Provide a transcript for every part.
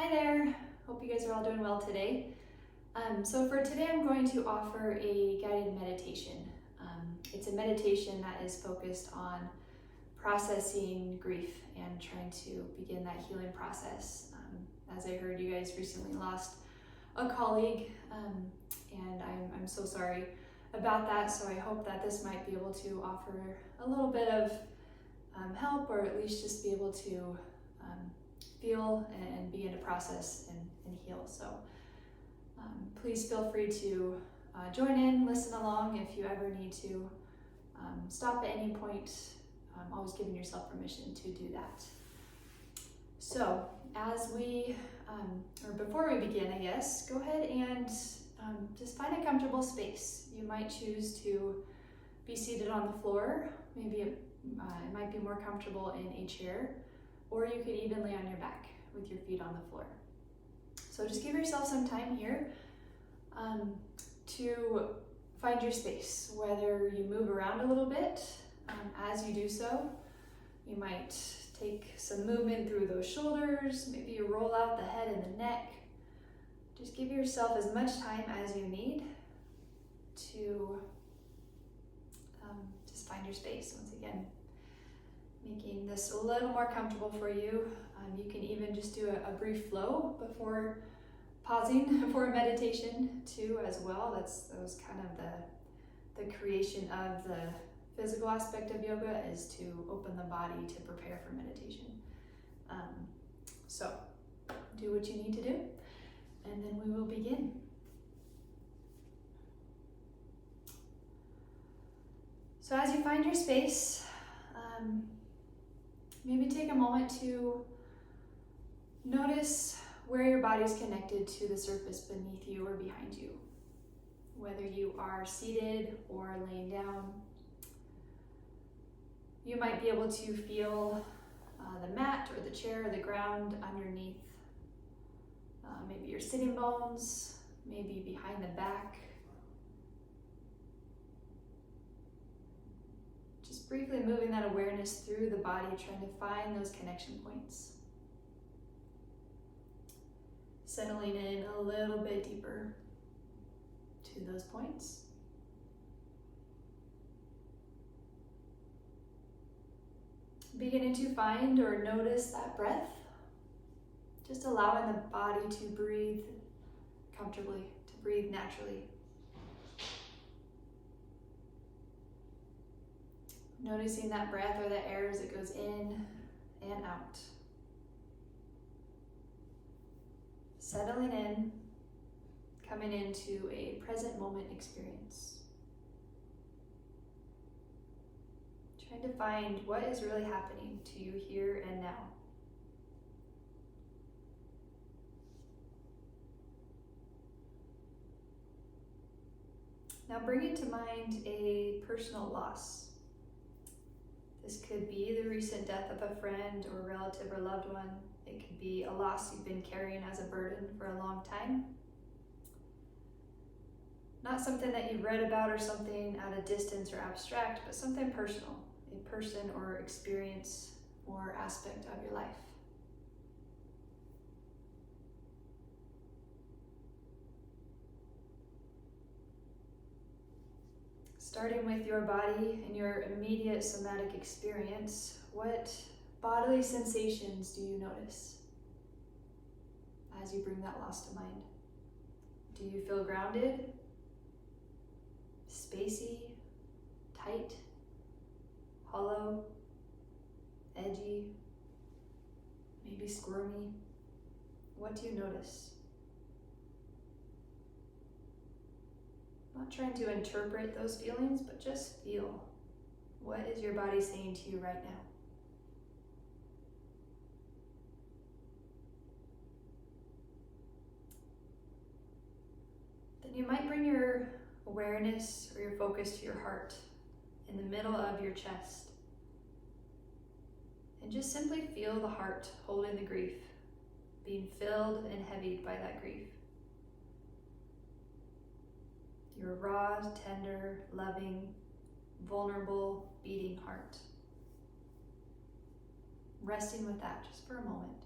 Hi there, hope you guys are all doing well today. So for today I'm going to offer a guided meditation. It's a meditation that is focused on processing grief and trying to begin that healing process. As I heard, you guys recently lost a colleague, and I'm so sorry about that, so I hope that this might be able to offer a little bit of help, or at least just be able to feel and begin to process and heal. So please feel free to join in, listen along if you ever need to stop at any point. Always giving yourself permission to do that. So as we, or before we begin, I guess, go ahead and just find a comfortable space. You might choose to be seated on the floor. Maybe it might be more comfortable in a chair, or you could even lay on your back with your feet on the floor. So just give yourself some time here to find your space, whether you move around a little bit. As you do so, you might take some movement through those shoulders, maybe you roll out the head and the neck. Just give yourself as much time as you need to just find your space. Once again, making this a little more comfortable for you. You can even just do a brief flow before pausing for a meditation too as well. That was kind of the creation of the physical aspect of yoga, is to open the body to prepare for meditation. So do what you need to do, and then we will begin. So as you find your space, maybe take a moment to notice where your body is connected to the surface beneath you or behind you, whether you are seated or laying down. You might be able to feel the mat or the chair or the ground underneath. Maybe your sitting bones, maybe behind the back. Just briefly moving that awareness through the body, trying to find those connection points. Settling in a little bit deeper to those points. Beginning to find or notice that breath. Just allowing the body to breathe comfortably, to breathe naturally. Noticing that breath or the air as it goes in and out. Settling in, coming into a present moment experience. Trying to find what is really happening to you here and now. Now bring into mind a personal loss. This could be the recent death of a friend or relative or loved one. It could be a loss you've been carrying as a burden for a long time. Not something that you've read about or something at a distance or abstract, but something personal, a person or experience or aspect of your life. Starting with your body and your immediate somatic experience, what bodily sensations do you notice as you bring that loss to mind? Do you feel grounded, spacey, tight, hollow, edgy, maybe squirmy? What do you notice? Not trying to interpret those feelings, but just feel. What is your body saying to you right now? Then you might bring your awareness or your focus to your heart in the middle of your chest. And just simply feel the heart holding the grief, being filled and heavied by that grief. Your raw, tender, loving, vulnerable, beating heart. Resting with that just for a moment.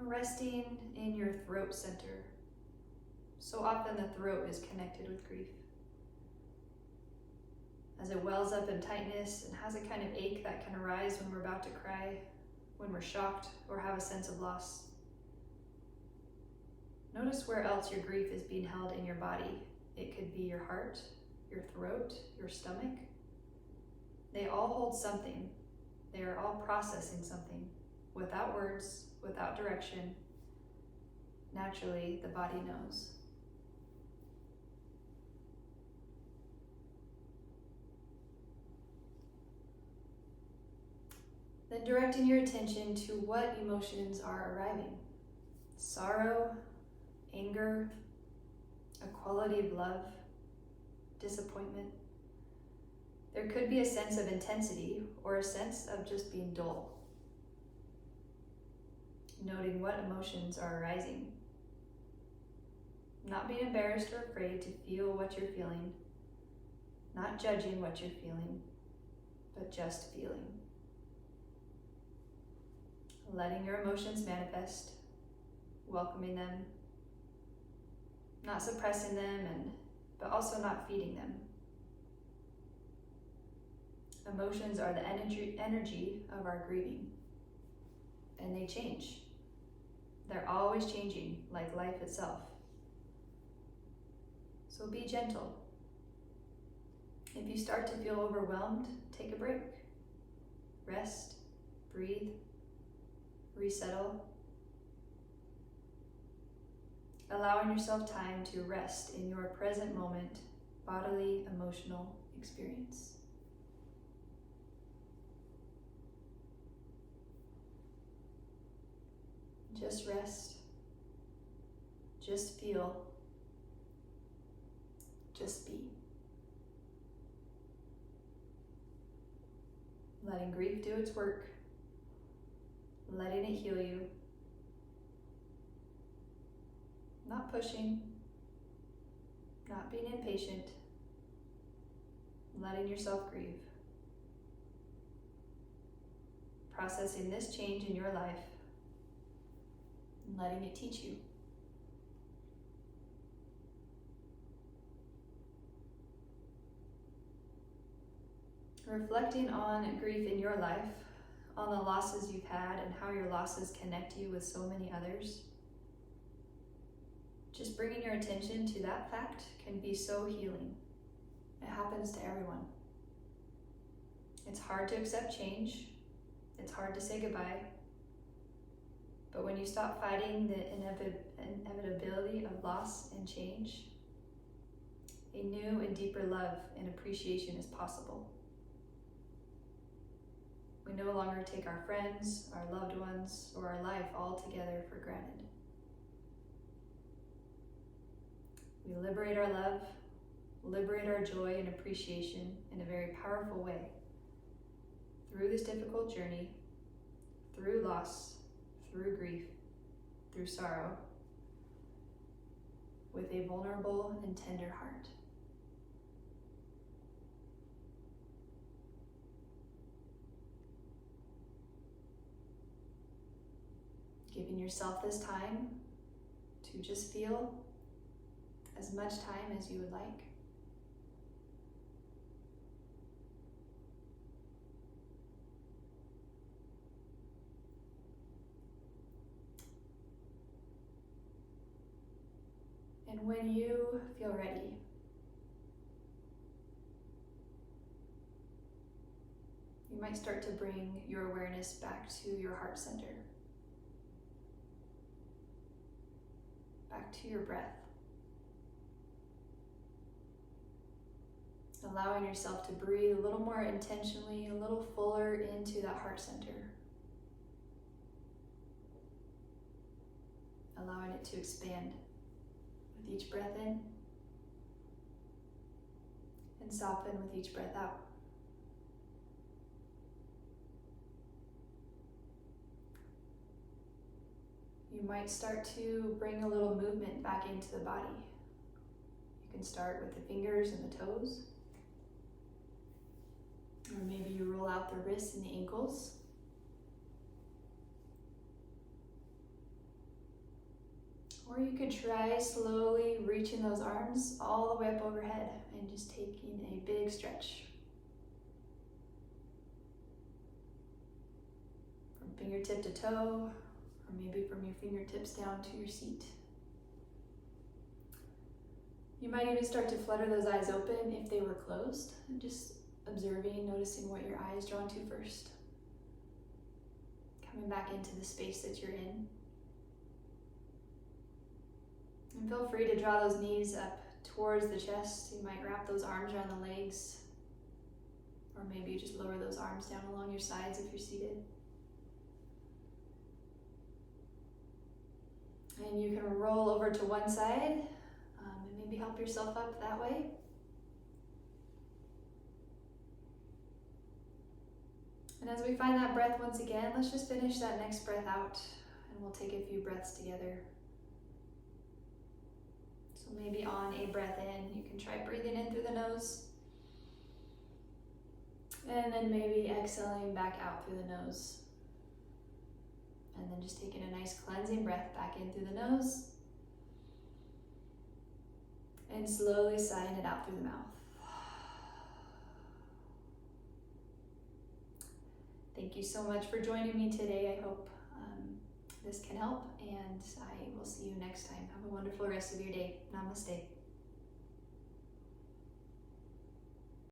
resting in your throat center. So often the throat is connected with grief. As it wells up in tightness and has a kind of ache that can arise when we're about to cry, when we're shocked or have a sense of loss. Notice where else your grief is being held in your body. It could be your heart, your throat, your stomach. They all hold something. They are all processing something. Without words, without direction, naturally the body knows. Then directing your attention to what emotions are arriving. Sorrow, anger, a quality of love, disappointment. There could be a sense of intensity or a sense of just being dull. Noting what emotions are arising. Not being embarrassed or afraid to feel what you're feeling. Not judging what you're feeling, but just feeling. Letting your emotions manifest, welcoming them, not suppressing them, but also not feeding them. Emotions are the energy of our grieving, and they change. They're always changing, like life itself. So be gentle. If you start to feel overwhelmed, take a break. Rest, breathe, resettle. Allowing yourself time to rest in your present moment, bodily, emotional experience. Just rest. Just feel. Just be. Letting grief do its work. Letting it heal you. Not pushing. Not being impatient. Letting yourself grieve. Processing this change in your life. And letting it teach you. Reflecting on grief in your life, on the losses you've had and how your losses connect you with so many others. Just bringing your attention to that fact can be so healing. It happens to everyone. It's hard to accept change. It's hard to say goodbye. But when you stop fighting the inevitability of loss and change, a new and deeper love and appreciation is possible. We no longer take our friends, our loved ones, or our life altogether for granted. We liberate our love, liberate our joy and appreciation in a very powerful way through this difficult journey, through loss, through grief, through sorrow, with a vulnerable and tender heart. Giving yourself this time to just feel as much time as you would like. And when you feel ready, you might start to bring your awareness back to your heart center, back to your breath. Allowing yourself to breathe a little more intentionally, a little fuller into that heart center. Allowing it to expand with each breath in and soften with each breath out. You might start to bring a little movement back into the body. You can start with the fingers and the toes. Or maybe you roll out the wrists and the ankles. Or you could try slowly reaching those arms all the way up overhead and just taking a big stretch. From fingertip to toe, or maybe from your fingertips down to your seat. You might even start to flutter those eyes open if they were closed, and just observing, noticing what your eye is drawn to first. Coming back into the space that you're in. And feel free to draw those knees up towards the chest. You might wrap those arms around the legs, or maybe you just lower those arms down along your sides if you're seated. And you can roll over to one side and maybe help yourself up that way. And as we find that breath once again, let's just finish that next breath out, and we'll take a few breaths together. So maybe on a breath in, you can try breathing in through the nose, and then maybe exhaling back out through the nose. And then just taking a nice cleansing breath back in through the nose, and slowly sighing it out through the mouth. Thank you so much for joining me today. I hope this can help, and I will see you next time. Have a wonderful rest of your day. Namaste.